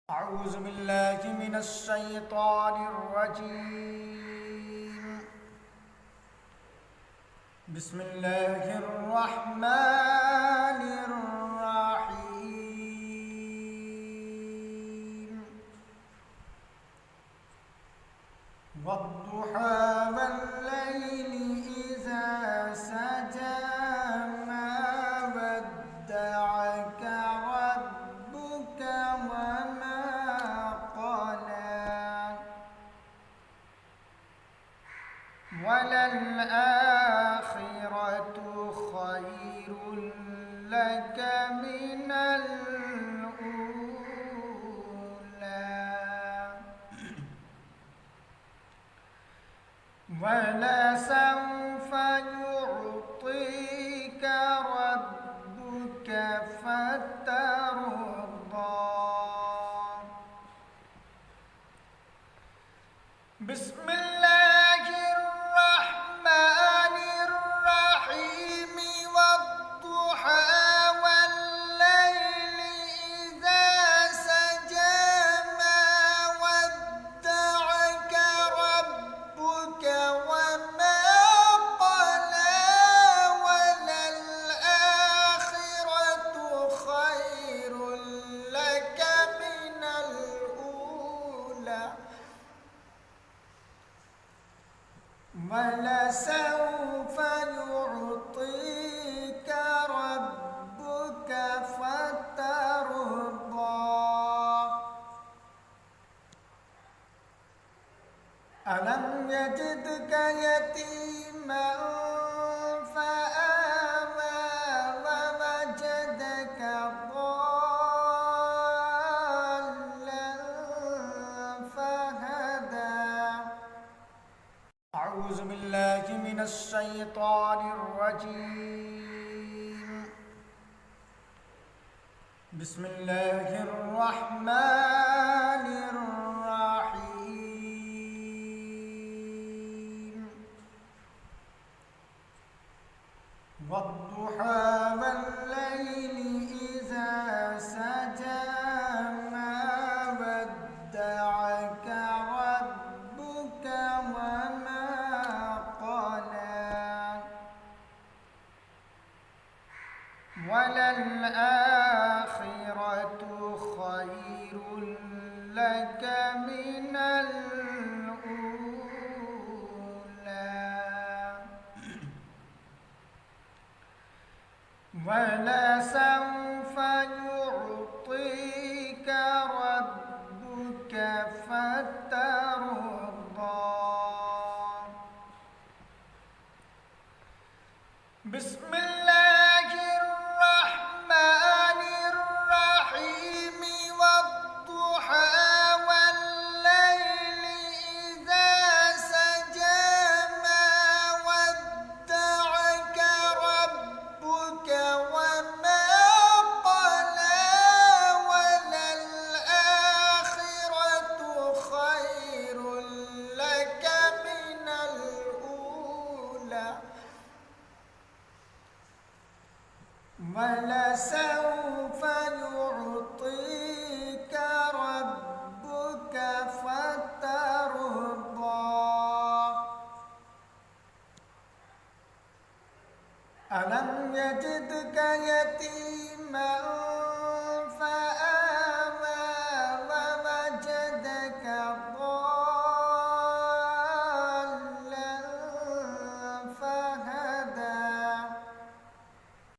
أعوذ بالله من الشيطان الرجيم. بسم الله الرحمن الرحيم. والضحى والليل إذا سجى ما ودعك ربك وما قلى وللآخرة خير لك من الأولى ولسوف يعطيك ربك فترضى. بسم الله الرحمن الرحيم. والضحى والليل إذا سجى ما ودعك ربك وما قلى وللآخرة خير لك من الأولى ولسوف يعطيك ربك فترضى. ألم يجدك يتيما فآوى ووجدك ضالا فهدى. أعوذ بالله من الشيطان الرجيم. بسم الله الرحمن الرحيم. والضحى والليل إذا سجى ما ودعك ربك وما قلى وللآخرة خير لك من الأولى ولسوف يعطيك ربك فترضى. بسم الله الرحمن الرحيم. والضحى والليل إذا سجى ما ودعك ربك وما قلى وللآخرة خير لك من الأولى ولسوف يعطيك ربك فترضى. ألم يجدك